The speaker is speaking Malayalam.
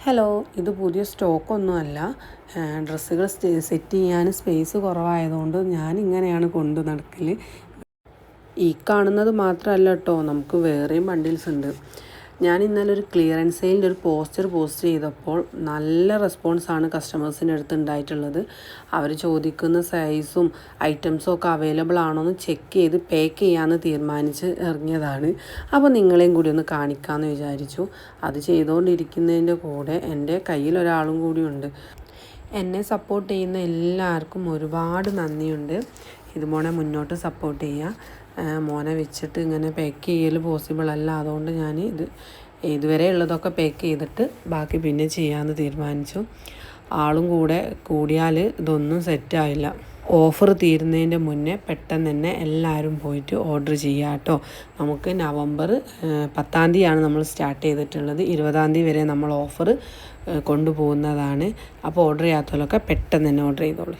ഹലോ, ഇത് പുതിയ സ്റ്റോക്കൊന്നുമല്ല. ഡ്രസ്സുകൾ സെറ്റ് ചെയ്യാൻ സ്പേസ് കുറവായതുകൊണ്ട് ഞാനിങ്ങനെയാണ് കൊണ്ട് നടക്കൽ. ഈ കാണുന്നത് മാത്രമല്ല കേട്ടോ, നമുക്ക് വേറെയും ബണ്ടിൽസ് ഉണ്ട്. ഞാൻ ഇന്നലെ ഒരു ക്ലിയറൻസ് സെയിലിൻ്റെ ഒരു പോസ്റ്റ് ചെയ്തപ്പോൾ നല്ല റെസ്പോൺസാണ് കസ്റ്റമേഴ്സിൻ്റെ അടുത്ത് ഉണ്ടായിട്ടുള്ളത്. അവർ ചോദിക്കുന്ന സൈസും ഐറ്റംസും ഒക്കെ അവൈലബിൾ ആണോ എന്ന് ചെക്ക് ചെയ്ത് പാക്ക് ചെയ്യാമെന്ന് തീരുമാനിച്ച് ഇറങ്ങിയതാണ്. അപ്പോൾ നിങ്ങളെയും കൂടി ഒന്ന് കാണിക്കാമെന്ന് വിചാരിച്ചു. അത് ചെയ്തുകൊണ്ടിരിക്കുന്നതിൻ്റെ കൂടെ എൻ്റെ കയ്യിൽ ഒരാളും കൂടിയുണ്ട്. എന്നെ സപ്പോർട്ട് ചെയ്യുന്ന എല്ലാവർക്കും ഒരുപാട് നന്ദിയുണ്ട്. ഇത് മോനെ മുന്നോട്ട് സപ്പോർട്ട് ചെയ്യുക. മോനെ വെച്ചിട്ട് ഇങ്ങനെ പാക്ക് ചെയ്യൽ പോസിബിൾ അല്ല. അതുകൊണ്ട് ഞാൻ ഇതുവരെ ഉള്ളതൊക്കെ പാക്ക് ചെയ്തിട്ട് ബാക്കി പിന്നെ ചെയ്യാമെന്ന് തീരുമാനിച്ചു. ആളും കൂടിയാൽ ഇതൊന്നും സെറ്റായില്ല. ഓഫർ തീരുന്നതിൻ്റെ മുന്നേ പെട്ടെന്ന് തന്നെ എല്ലാവരും പോയിട്ട് ഓർഡർ ചെയ്യുക കേട്ടോ. നമുക്ക് നവംബർ 10-ാം തീയതിയാണ് നമ്മൾ സ്റ്റാർട്ട് ചെയ്തിട്ടുള്ളത്. 20-ാം തീയതി വരെ നമ്മൾ ഓഫർ കൊണ്ടുപോകുന്നതാണ്. അപ്പോൾ ഓർഡർ ചെയ്യാത്തവരൊക്കെ പെട്ടെന്ന് തന്നെ ഓർഡർ ചെയ്തോളൂ.